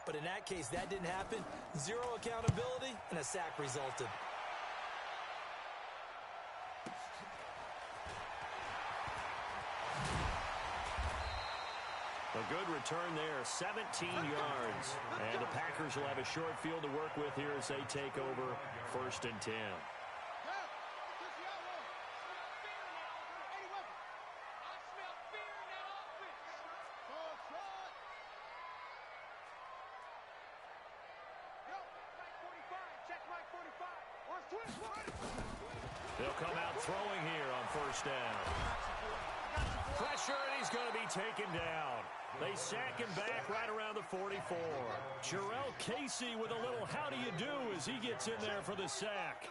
But in that case, that didn't happen. Zero accountability, and a sack resulted. A good return there, 17 yards. And the Packers will have a short field to work with here as they take over 1st and 10. They'll come out throwing here on 1st down. Pressure, and he's going to be taken down. They sack him back right around the 44. Jarrell Casey with a little how do you do as he gets in there for the sack.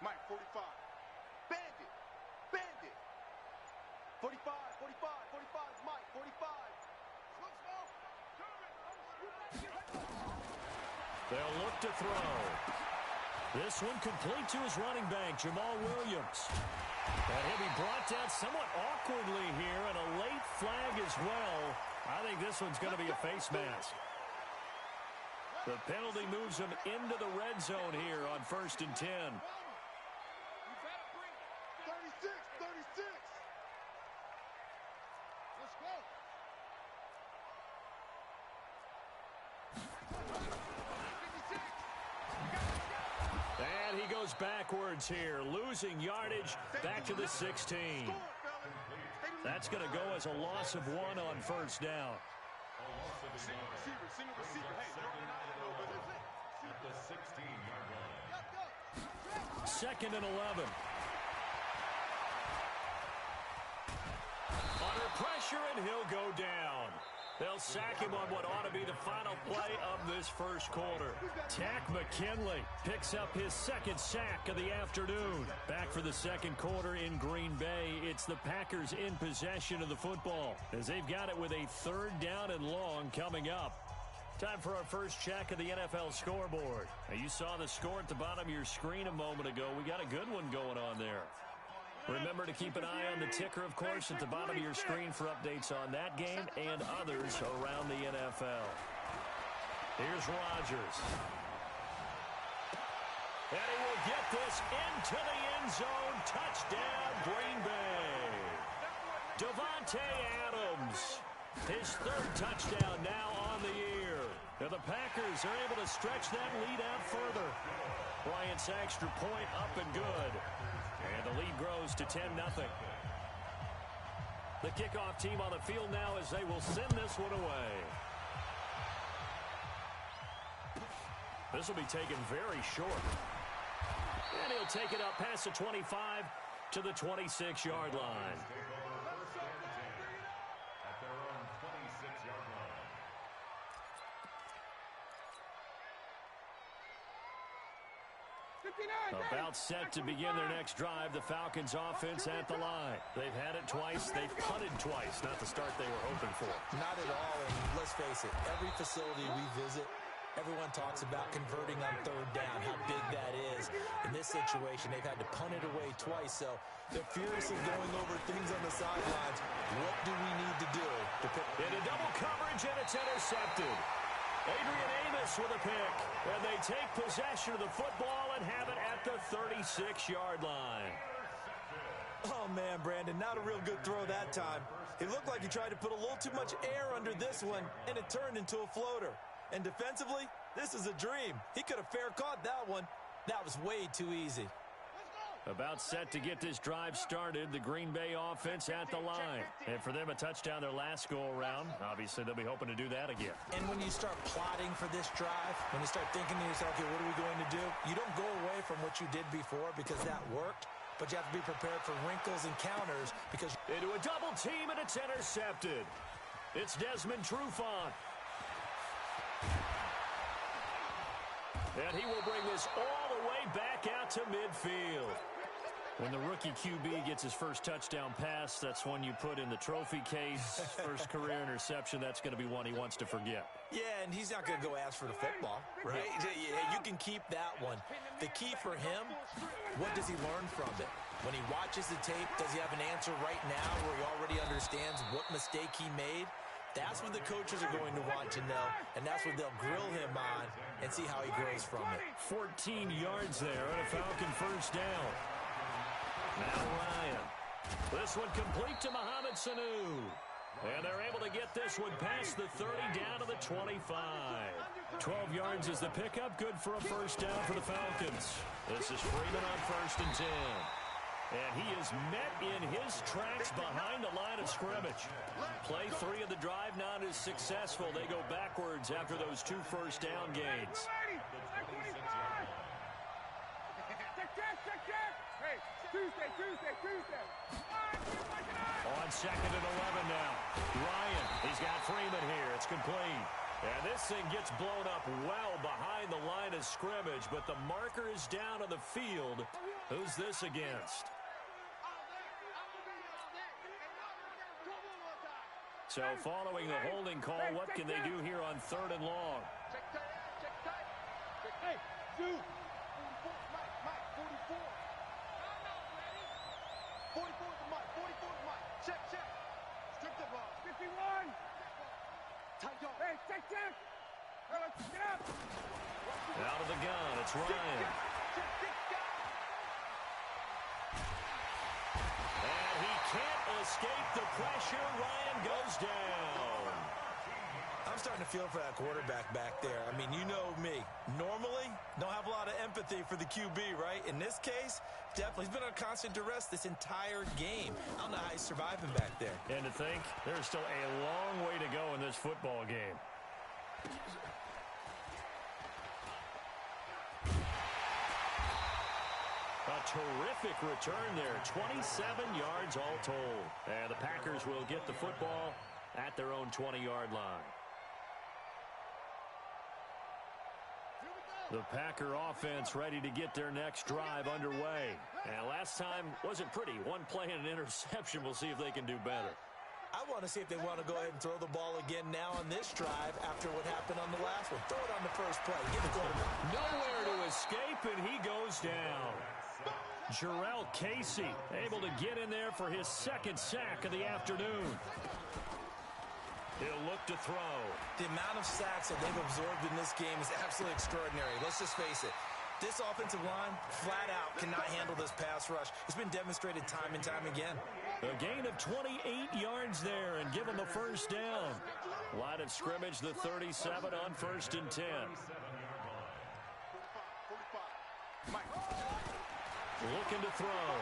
Mike, 45. Bandit. 45, Mike, 45. They'll look to throw. This one complete to his running back, Jamal Williams. And he'll be brought down somewhat awkwardly here, and a late flag as well. I think this one's going to be a face mask. The penalty moves him into the red zone here on 1st and 10. 36. Let's go. And he goes backwards here, losing yardage back to the 16. That's going to go as a loss of 1 on 1st down. Single receiver. At the 16-yard line. 2nd and 11. Under pressure, and he'll go down. They'll sack him on what ought to be the final play of this 1st quarter. Tack McKinley picks up his 2nd sack of the afternoon. Back for the 2nd quarter in Green Bay. It's the Packers in possession of the football as they've got it with a 3rd down and long coming up. Time for our first check of the NFL scoreboard. Now, you saw the score at the bottom of your screen a moment ago. We got a good one going on there. Remember to keep an eye on the ticker, of course, at the bottom of your screen for updates on that game and others around the NFL. Here's Rodgers. And he will get this into the end zone. Touchdown, Green Bay. Davante Adams. His 3rd touchdown now on the year. Now the Packers are able to stretch that lead out further. Bryant's extra point up and good. And the lead grows to 10-0. The kickoff team on the field now as they will send this one away. This will be taken very short. And he'll take it up past the 25 to the 26-yard line. At their own 26-yard line. About set to begin their next drive, the Falcons offense at the line. They've had it twice. They've punted twice. Not the start they were hoping for. Not at all, and let's face it, every facility we visit, everyone talks about converting on 3rd down, how big that is. In this situation, they've had to punt it away twice, so they're furiously going over things on the sidelines. What do we need to do to pick? Into double coverage, and it's intercepted. Adrian Amos with a pick, and they take possession of the football and have it at the 36-yard line. Oh, man, Brandon, not a real good throw that time. It looked like he tried to put a little too much air under this one, and it turned into a floater. And defensively, this is a dream. He could have fair caught that one. That was way too easy. About set to get this drive started, the Green Bay offense at the line. And for them, a touchdown their last go-around. Obviously, they'll be hoping to do that again. And when you start plotting for this drive, when you start thinking to yourself, okay, what are we going to do? You don't go away from what you did before because that worked, but you have to be prepared for wrinkles and counters because... Into a double team, and it's intercepted. It's Desmond Trufant. And he will bring this all the way back out to midfield. When the rookie QB gets his first touchdown pass, that's one you put in the trophy case. First career interception, that's going to be one he wants to forget. Yeah, and he's not going to go ask for the football, right? Yeah, you can keep that one. The key for him, what does he learn from it? When he watches the tape, does he have an answer right now where he already understands what mistake he made? That's what the coaches are going to want to know, and that's what they'll grill him on and see how he grows from it. 14 yards there and a Falcon first down. Now Ryan. This one complete to Mohamed Sanu. And they're able to get this one past the 30 down to the 25. 12 yards is the pickup. Good for a first down for the Falcons. This is Freeman on 1st and 10. And he is met in his tracks behind the line of scrimmage. Play 3 of the drive not as successful. They go backwards after those 2 first down gains. Tuesday. On 2nd and 11 now. Ryan, he's got Freeman here. It's complete. And this thing gets blown up well behind the line of scrimmage, but the marker is down on the field. Who's this against? So following the holding call, what can they do here on 3rd and long? Check tight. Hey, Sue. 44, Mike, 44. 44 is Mike, 44 is Mike. Check. Strip the ball. 51. Tight dog. Hey, check. Hey, let's get up. Out of the gun, it's Ryan. And he can't escape the pressure. Ryan goes down. I'm starting to feel for that quarterback back there. I mean, you know me. Normally, don't have a lot of empathy for the QB, right? In this case, definitely. He's been on constant duress this entire game. I don't know how he's surviving back there. And to think, there's still a long way to go in this football game. A terrific return there. 27 yards all told. And the Packers will get the football at their own 20-yard line. The Packer offense ready to get their next drive underway. And last time wasn't pretty. One play and an interception. We'll see if they can do better. I want to see if they want to go ahead and throw the ball again now on this drive after what happened on the last one. Throw it on the first play. Give it to him. Nowhere to escape, and he goes down. Jarrell Casey able to get in there for his 2nd sack of the afternoon. He'll look to throw. The amount of sacks that they've absorbed in this game is absolutely extraordinary. Let's just face it. This offensive line, flat out, cannot handle this pass rush. It's been demonstrated time and time again. A gain of 28 yards there and give them a first down. Line of scrimmage, the 37 on 1st and 10. Looking to throw.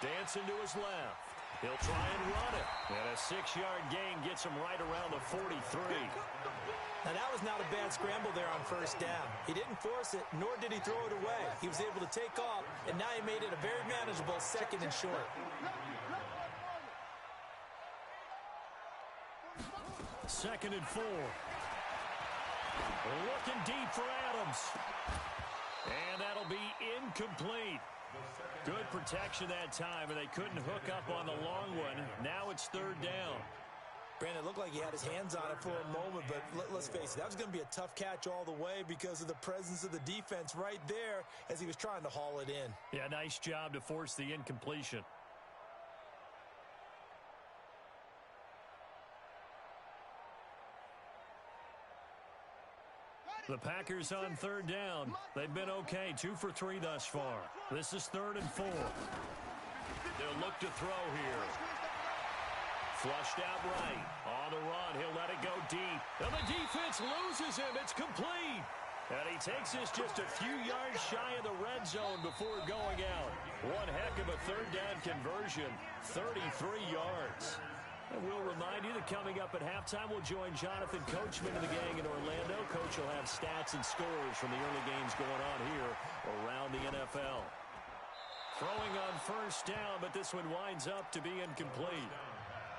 Dancing to his left. He'll try and run it. And a 6-yard gain gets him right around the 43. Now, that was not a bad scramble there on first down. He didn't force it, nor did he throw it away. He was able to take off, and now he made it a very manageable 2nd and short. 2nd and 4. Looking deep for Adams. And that'll be incomplete. Good protection that time, and they couldn't hook up on the long one. Now it's 3rd down. Brandon, it looked like he had his hands on it for a moment, but let's face it, that was going to be a tough catch all the way because of the presence of the defense right there as he was trying to haul it in. Yeah, nice job to force the incompletion. The Packers on 3rd down. They've been okay, 2 for 3 thus far. This is 3rd and 4. They'll look to throw here. Flushed out right. On the run, he'll let it go deep. And the defense loses him. It's complete. And he takes this just a few yards shy of the red zone before going out. One heck of a 3rd down conversion. 33 yards. And we'll remind you that coming up at halftime, we'll join Jonathan Coachman and the gang in Orlando. Coach will have stats and scores from the early games going on here around the NFL. Throwing on first down, but this one winds up to be incomplete.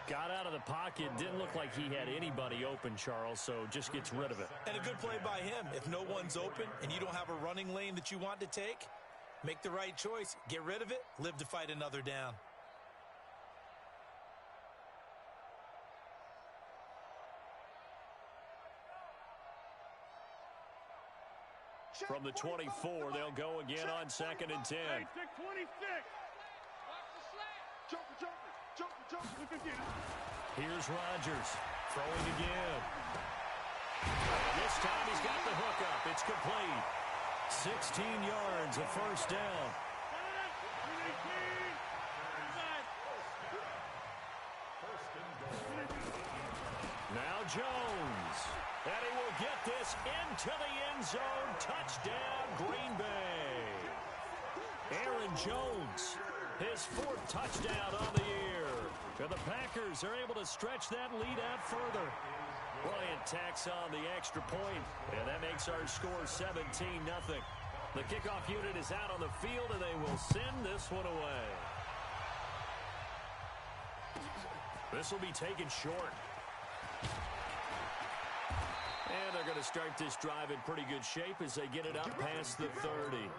Got out of the pocket. Didn't look like he had anybody open, Charles, so just gets rid of it. And a good play by him. If no one's open and you don't have a running lane that you want to take, make the right choice. Get rid of it. Live to fight another down. From the 24, they'll go again on 2nd and 10. Hey, 26. Jumper. Here's Rodgers throwing again. This time he's got the hook up. It's complete. 16 yards, a first down. Now Jones. And he will get this into the end zone. Touchdown, Green Bay. Aaron Jones, his 4th touchdown on the year. And the Packers are able to stretch that lead out further. Bryant tacks on the extra point, and that makes our score 17-0. The kickoff unit is out on the field, and they will send this one away. This will be taken short. And they're going to start this drive in pretty good shape as they get it up past the 30.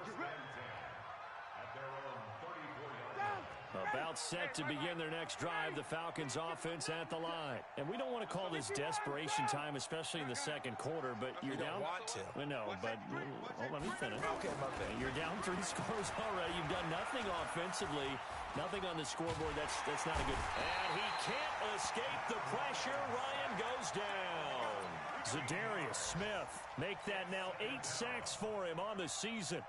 About set to begin their next drive, the Falcons offense at the line. And we don't want to call this desperation time, especially in the second quarter, but you're down. You don't want to. I know, but let me finish. Okay, my bad. You're down 3 scores already. You've done nothing offensively, nothing on the scoreboard. That's not a good. And he can't escape the pressure. Ryan goes down. Zadarius Smith make that now 8 sacks for him on the season.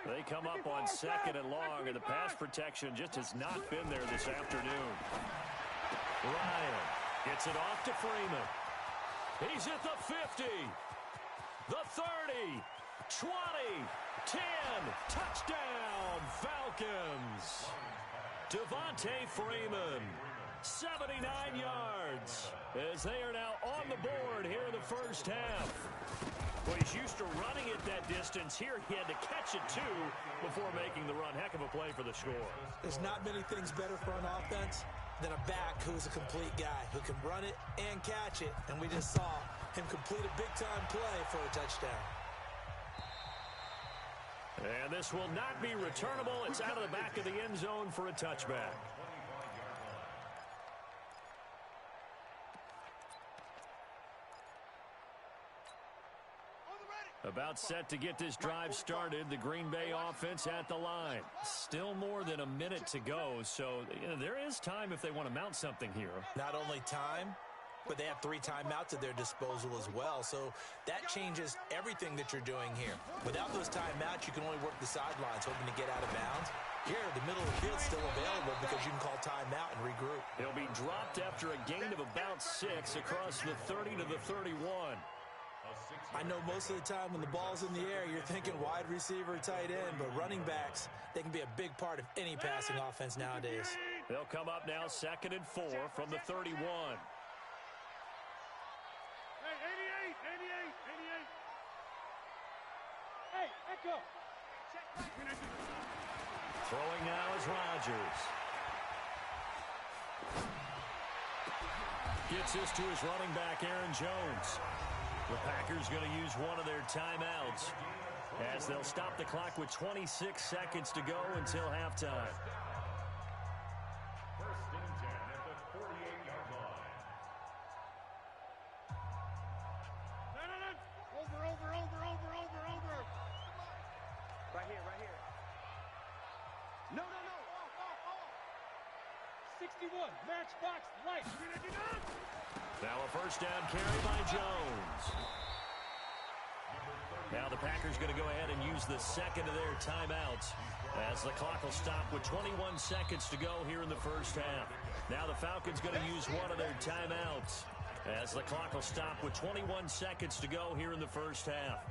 They come up on 2nd and long, and the pass protection just has not been there this afternoon. Ryan gets it off to Freeman. He's at the 50, the 30, 20, 10, touchdown, Falcons. Devontae Freeman, 79 yards, as they are now on the board here in the first half. Well, he's used to running it that distance. Here he had to catch it, too, before making the run. Heck of a play for the score. There's not many things better for an offense than a back who's a complete guy who can run it and catch it. And we just saw him complete a big-time play for a touchdown. And this will not be returnable. It's out of the back of the end zone for a touchback. About set to get this drive started. The Green Bay offense at the line. Still more than a minute to go, so there is time if they want to mount something here. Not only time, but they have 3 timeouts at their disposal as well, so that changes everything that you're doing here. Without those timeouts, you can only work the sidelines, hoping to get out of bounds. Here, the middle of the field's still available because you can call timeout and regroup. He'll be dropped after a gain of about 6 across the 30 to the 31. I know most of the time when the ball's in the air, you're thinking wide receiver, tight end, but running backs, they can be a big part of any passing offense nowadays. They'll come up now 2nd and 4 from the 31. Hey, 88. Hey, echo. Throwing now is Rodgers. Gets this to his running back, Aaron Jones. The Packers going to use one of their timeouts as they'll stop the clock with 26 seconds to go until halftime. 1st and 10 at the 48-yard line. Over. Right here. No. 61, matchbox, light. Now a first down carry by Jones. Now the Packers going to go ahead and use the second of their timeouts as the clock will stop with 21 seconds to go here in the first half. Now the Falcons going to use one of their timeouts as the clock will stop with 21 seconds to go here in the first half.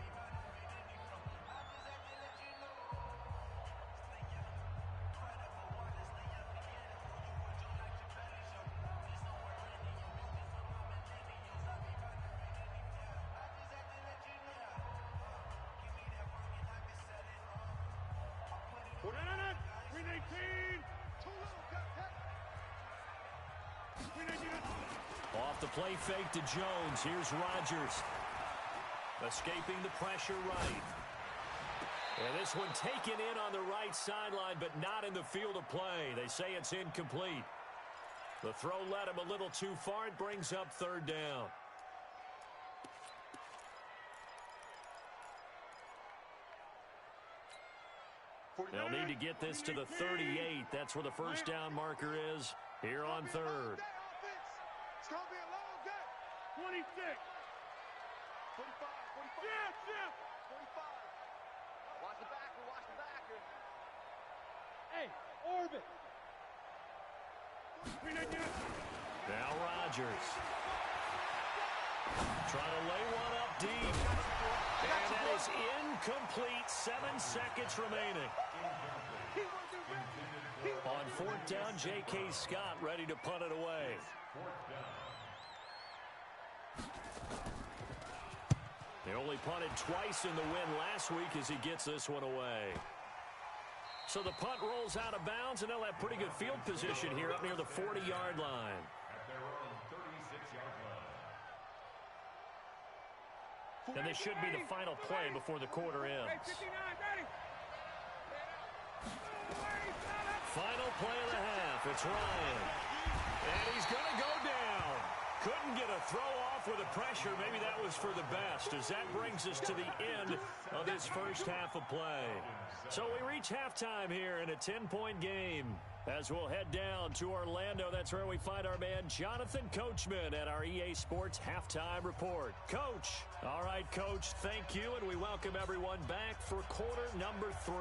Off the play fake to Jones. Here's Rodgers. Escaping the pressure right. And this one taken in on the right sideline, but not in the field of play. They say it's incomplete. The throw led him a little too far. It brings up third down. They'll need to get this to the 38. That's where the first down marker is here on third. It's going to be a long day. 26. 45. 45. Yeah. 45. Watch the backer. Watch the backer. Hey, orbit. Now Rodgers. Trying to lay one up deep. And that is incomplete. 7 seconds remaining. On fourth down, J.K. Scott ready to punt it away. They only punted twice in the win last week as he gets this one away. So the punt rolls out of bounds, and they'll have pretty good field position here up near the 40-yard line. And this should be the final play before the quarter ends. Final play of the half. It's Ryan. And he's going to go down. Couldn't get a throw off with the pressure. Maybe that was for the best, as that brings us to the end of this first half of play. So we reach halftime here in a 10-point game. As we'll head down to Orlando, that's where we find our man Jonathan Coachman at our EA Sports Halftime Report. Coach. All right, Coach, thank you, and we welcome everyone back for quarter number 3.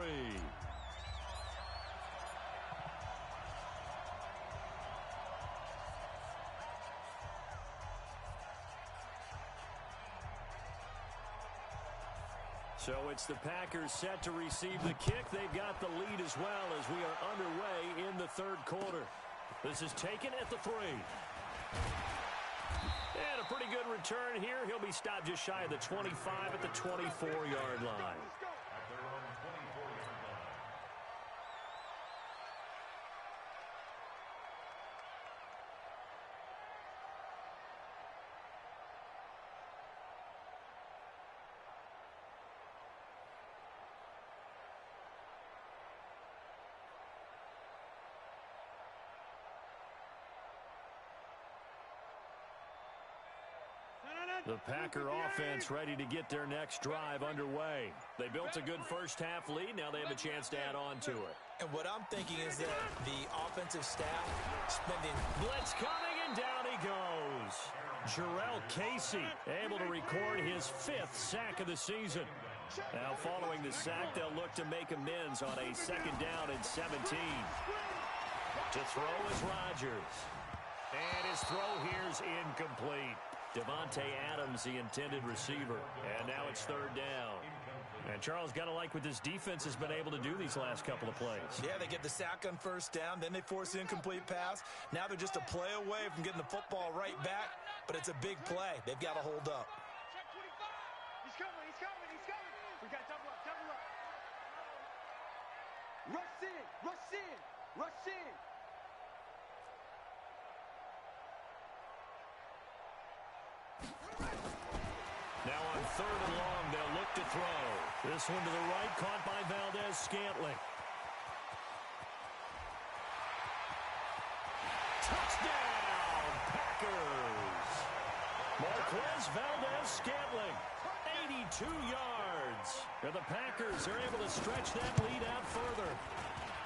So it's the Packers set to receive the kick. They've got the lead as well as we are underway in the third quarter. This is taken at the 3. And a pretty good return here. He'll be stopped just shy of the 25 at the 24-yard line. The Packer offense ready to get their next drive underway. They built a good first-half lead. Now they have a chance to add on to it. And what I'm thinking is that the offensive staff spending... Blitz coming, and down he goes. Jarrell Casey able to record his 5th sack of the season. Now following the sack, they'll look to make amends on a second down and 17. To throw is Rodgers. And his throw here's incomplete. Devontae Adams, the intended receiver. And now it's third down. And Charles, got to like what this defense has been able to do these last couple of plays. Yeah, they get the sack on first down, then they force the incomplete pass. Now they're just a play away from getting the football right back, but it's a big play. They've got to hold up. Check 25. He's coming. We got double up. Rush in. Now on third and long, they'll look to throw. This one to the right, caught by Valdez-Scantling. Touchdown, Packers! Marquez Valdez-Scantling, 82 yards. And the Packers are able to stretch that lead out further.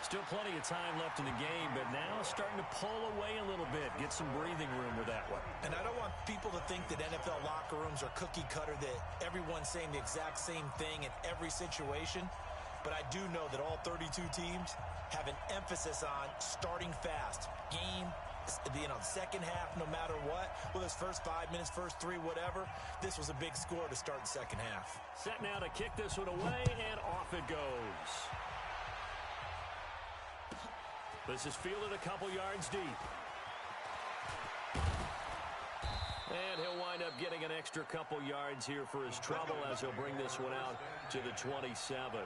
Still plenty of time left in the game, but now starting to pull away a little bit. Get some breathing room with that one. And I don't want people to think that NFL locker rooms are cookie cutter, that everyone's saying the exact same thing in every situation. But I do know that all 32 teams have an emphasis on starting fast. Game, second half, no matter what. Whether it's first 5 minutes, first 3, whatever. This was a big score to start the second half. Set now to kick this one away, and off it goes. This is fielded a couple yards deep. And he'll wind up getting an extra couple yards here for his trouble as he'll bring this one out to the 27.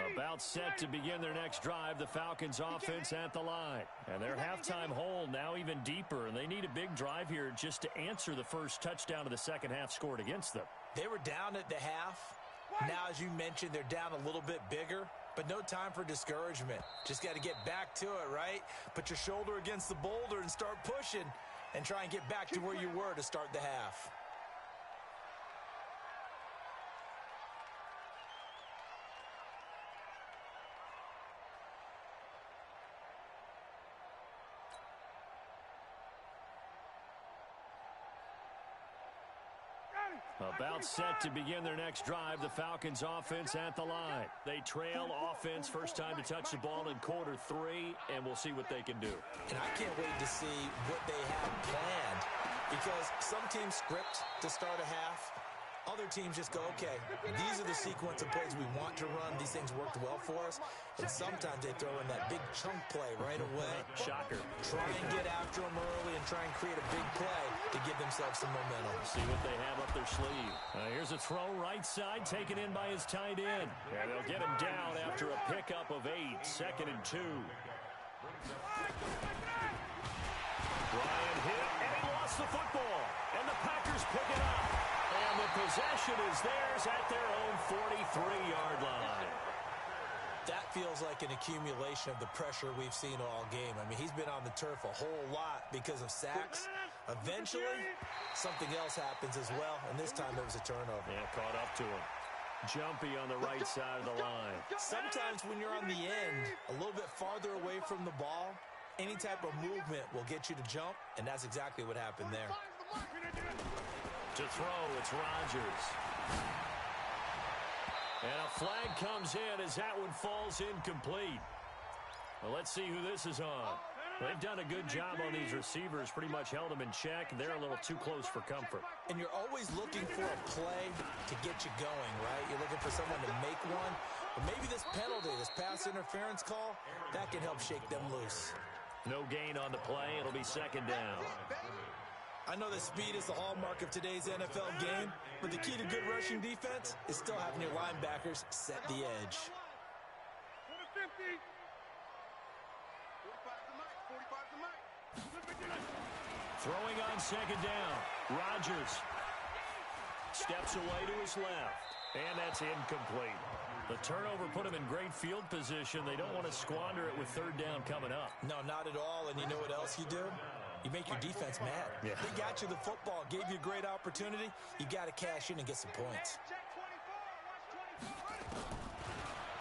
About set to begin their next drive, the Falcons offense at the line. And their halftime hole now even deeper, and they need a big drive here just to answer the first touchdown of the second half scored against them. They were down at the half. Now, as you mentioned, they're down a little bit bigger, but no time for discouragement. Just got to get back to it, right? Put your shoulder against the boulder and start pushing and try and get back to where you were to start the half. About set to begin their next drive, the Falcons offense at the line. They trail offense first time to touch the ball in quarter 3, and we'll see what they can do. And I can't wait to see what they have planned, because some teams script to start a half. Other teams just go, okay, these are the sequence of plays we want to run. These things worked well for us. And sometimes they throw in that big chunk play right away. Shocker. Try and get after them early and try and create a big play to give themselves some momentum. See what they have up their sleeve. Here's a throw right side taken in by his tight end. And they'll get him down after a pickup of 8, 2nd and 2. Ryan hit, and he lost the football. And the Packers pick it up. And the possession is theirs at their own 43-yard line. That feels like an accumulation of the pressure we've seen all game. I mean, he's been on the turf a whole lot because of sacks. Eventually, something else happens as well, and this time it was a turnover. Yeah, caught up to him. Jumpy on the right side of the line. Sometimes when you're on the end, a little bit farther away from the ball, any type of movement will get you to jump, and that's exactly what happened there. To throw, it's Rodgers. And a flag comes in as that one falls incomplete. Well, let's see who this is on. They've done a good job on these receivers, pretty much held them in check. They're a little too close for comfort. And you're always looking for a play to get you going, right? You're looking for someone to make one. But maybe this penalty, this pass interference call, that can help shake them loose. No gain on the play. It'll be 2nd down. I know that speed is the hallmark of today's NFL game, but the key to good rushing defense is still having your linebackers set the edge. Throwing on 2nd down. Rodgers steps away to his left, and that's incomplete. The turnover put him in great field position. They don't want to squander it with 3rd down coming up. No, not at all. And you know what else you do? You make your defense mad. Yeah. They got you the football, gave you a great opportunity. You got to cash in and get some points.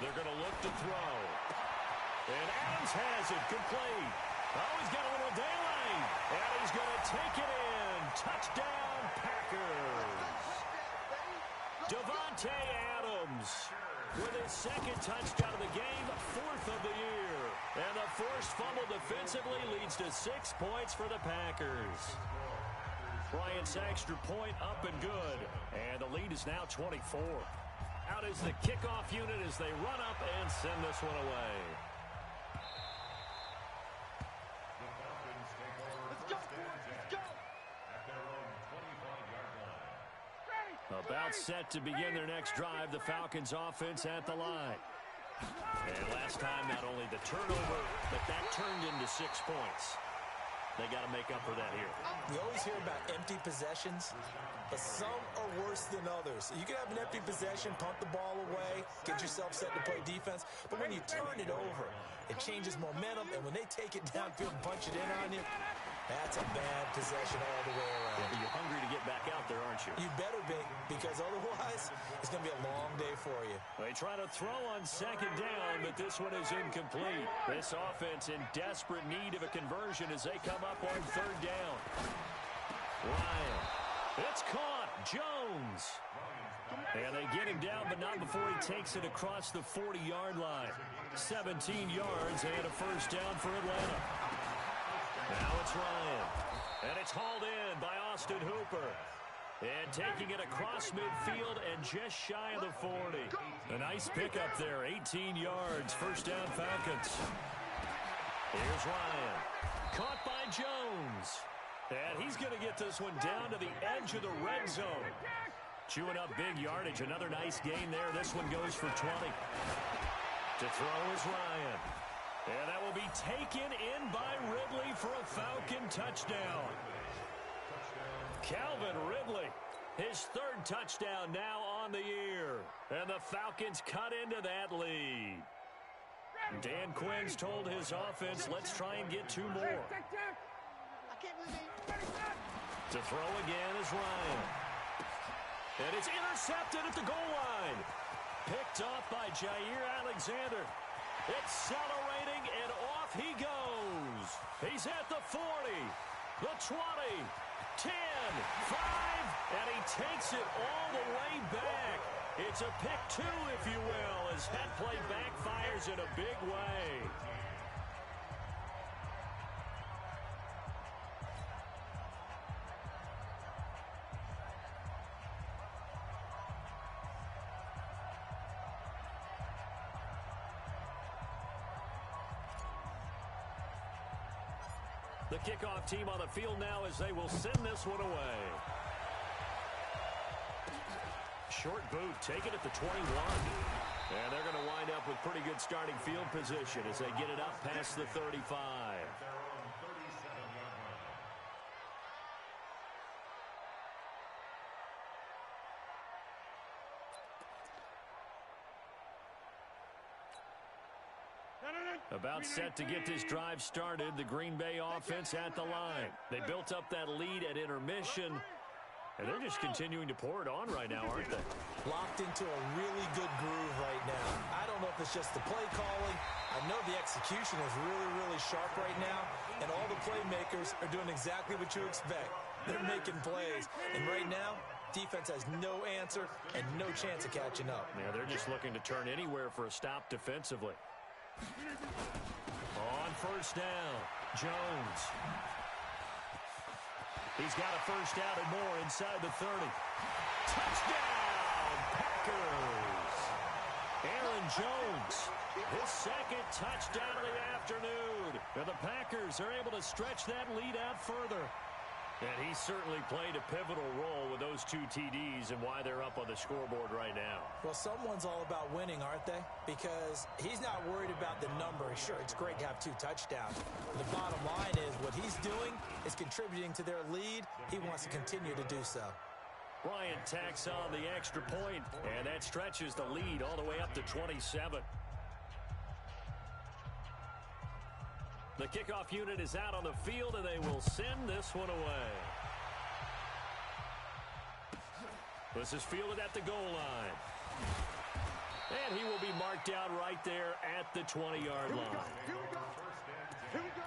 They're going to look to throw. And Adams has it complete. Oh, he's got a little daylight. And he's going to take it in. Touchdown, Packers. Davante Adams with his 2nd touchdown of the game, 4th of the year. And the forced fumble defensively leads to 6 points for the Packers. Bryant's extra point up and good. And the lead is now 24. Out is the kickoff unit as they run up and send this one away. About set to begin their next drive, the Falcons offense at the line. And last time, not only the turnover, but that turned into 6 points. They got to make up for that here. We always hear about empty possessions, but some are worse than others. You can have an empty possession, punt the ball away, get yourself set to play defense, but when you turn it over, it changes momentum, and when they take it downfield and punch it in on you, that's a bad possession all the way around. Yeah, you're hungry to get back out there, aren't you? You better be, because otherwise, it's going to be a long day for you. They try to throw on 2nd down, but this one is incomplete. This offense in desperate need of a conversion as they come up on 3rd down. Ryan. It's caught. Jones. And they get him down, but not before he takes it across the 40-yard line. 17 yards and a 1st down for Atlanta. Now it's Ryan. And it's hauled in by Austin Hooper. And taking it across midfield and just shy of the 40. A nice pickup there, 18 yards, 1st down Falcons. Here's Ryan. Caught by Jones. And he's going to get this one down to the edge of the red zone. Chewing up big yardage. Another nice gain there. This one goes for 20. To throw is Ryan. And that will be taken in by Ridley for a Falcon touchdown. Calvin Ridley, his third touchdown now on the year. And the Falcons cut into that lead. Dan Quinn's told his offense, let's try and get two more. To throw again is Ryan. And it's intercepted at the goal line. Picked off by Jair Alexander. Accelerating, and off he goes. He's at the 40, the 20, 10, 5, and he takes it all the way back. It's a pick two, if you will, as that play backfires in a big way. The kickoff team on the field now as they will send this one away. Short boot taken at the 21. And they're going to wind up with pretty good starting field position as they get it up past the 35. About set to get this drive started, the Green Bay offense at the line. They built up that lead at intermission, and they're just continuing to pour it on right now, aren't they? Locked into a really good groove right now. I don't know if it's just the play calling. I know the execution is really, really sharp right now, and all the playmakers are doing exactly what you expect. They're making plays, and right now, defense has no answer and no chance of catching up. Yeah, they're just looking to turn anywhere for a stop defensively. On first down, Jones. He's got a first down and more inside the 30. Touchdown, Packers! Aaron Jones, his second touchdown of the afternoon. And the Packers are able to stretch that lead out further. And he certainly played a pivotal role with those two TDs and why they're up on the scoreboard right now. Well, someone's all about winning, aren't they? Because he's not worried about the number. Sure, it's great to have two touchdowns. The bottom line is what he's doing is contributing to their lead. He wants to continue to do so. Bryant tacks on the extra point, and that stretches the lead all the way up to 27. The kickoff unit is out on the field, and they will send this one away. This is fielded at the goal line. And he will be marked down right there at the 20-yard line. Here we go. Here we go.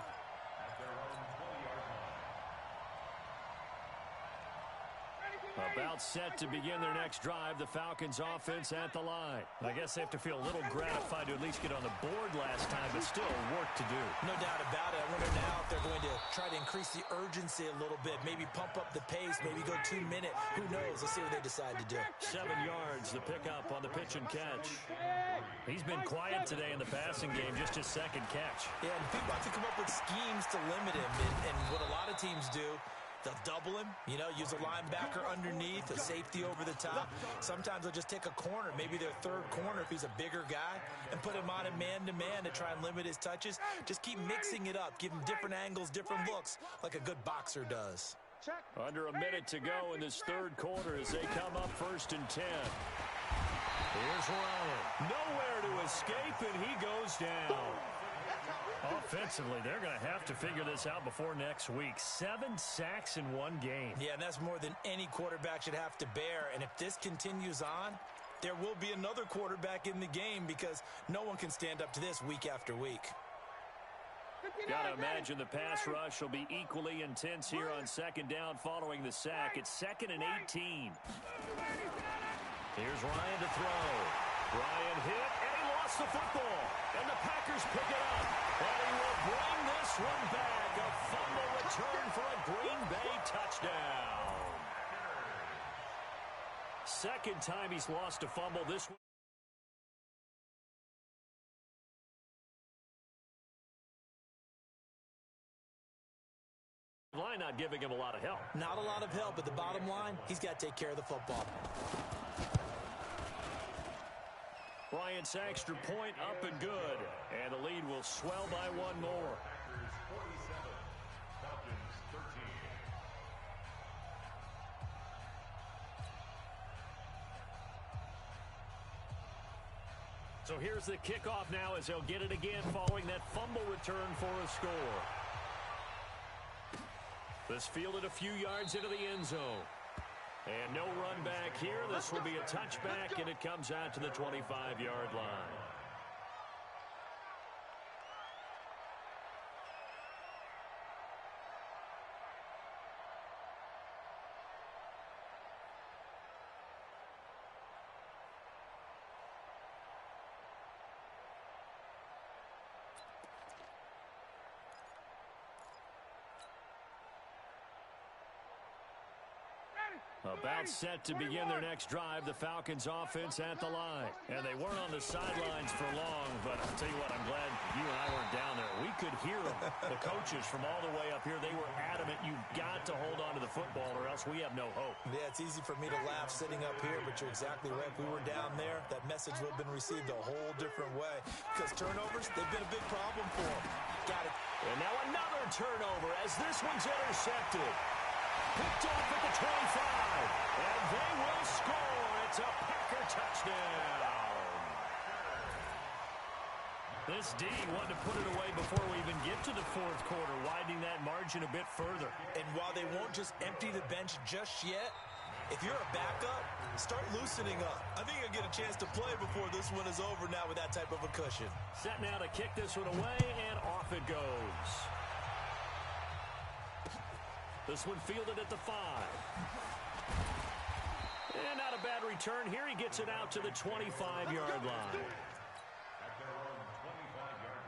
About set to begin their next drive, the Falcons offense at the line. I guess they have to feel a little gratified to at least get on the board last time, but still work to do. No doubt about it. I wonder now if they're going to try to increase the urgency a little bit, maybe pump up the pace, maybe go 2 minute. Who knows? Let's see what they decide to do. 7 yards, the pickup on the pitch and catch. He's been quiet today in the passing game, just his second catch. Yeah, and people have to come up with schemes to limit him, and what a lot of teams do, they'll double him, use a linebacker underneath, a safety over the top. Sometimes they'll just take a corner, maybe their third corner if he's a bigger guy, and put him on a man-to-man to try and limit his touches. Just keep mixing it up, give him different angles, different looks, like a good boxer does. Under a minute to go in this third quarter as they come up 1st and 10. Here's Ryan. Nowhere to escape, and he goes down. Offensively, they're going to have to figure this out before next week. 7 sacks in one game. Yeah, and that's more than any quarterback should have to bear. And if this continues on, there will be another quarterback in the game because no one can stand up to this week after week. Got to imagine the pass rush will be equally intense here on 2nd down following the sack. It's 2nd and 18. Here's Ryan to throw. Ryan hit, and he lost the football. And the Packers pick it up. And he will bring this one back. A fumble return for a Green Bay touchdown. Second time he's lost a fumble this week. Line not giving him a lot of help. Not a lot of help, but the bottom line, he's got to take care of the football. Bryant's extra point up and good. And the lead will swell by one more. Packers 47, Falcons 13. So here's the kickoff now as they'll get it again following that fumble return for a score. This fielded a few yards into the end zone. And no run back here. This will be a touchback, and it comes out to the 25-yard line. About set to begin their next drive, the Falcons offense at the line. And they weren't on the sidelines for long, but I'll tell you what, I'm glad you and I weren't down there. We could hear them, the coaches from all the way up here. They were adamant, you've got to hold on to the football or else we have no hope. Yeah, it's easy for me to laugh sitting up here, but you're exactly right. If we were down there, that message would have been received a whole different way. Because turnovers, they've been a big problem for them. Got it. And now another turnover as this one's intercepted. Picked off at the 25, and they will score. It's a Packer touchdown. This D wanted to put it away before we even get to the fourth quarter, widening that margin a bit further. And while they won't just empty the bench just yet, if you're a backup, start loosening up. I think you'll get a chance to play before this one is over now with that type of a cushion. Set now to kick this one away, and off it goes. This one fielded at the 5. And not a bad return here. He gets it out to the 25-yard line. At their own 25-yard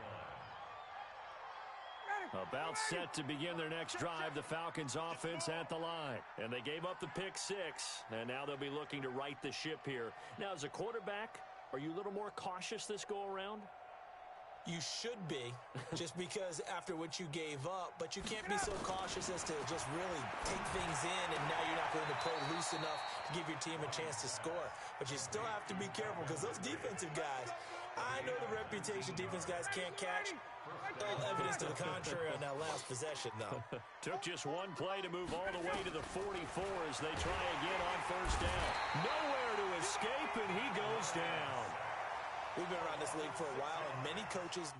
line. About set to begin their next drive, the Falcons offense at the line. And they gave up the pick 6, and now they'll be looking to right the ship here. Now, as a quarterback, are you a little more cautious this go-around? You should be, just because after what you gave up, but you can't be so cautious as to just really take things in, and now you're not going to play loose enough to give your team a chance to score. But you still have to be careful, because those defensive guys, I know the reputation defense guys can't catch. All evidence to the contrary on that last possession, though. Took just one play to move all the way to the 44 as they try again on first down. Nowhere to escape, and he goes down. We've been around this league for a while, and many coaches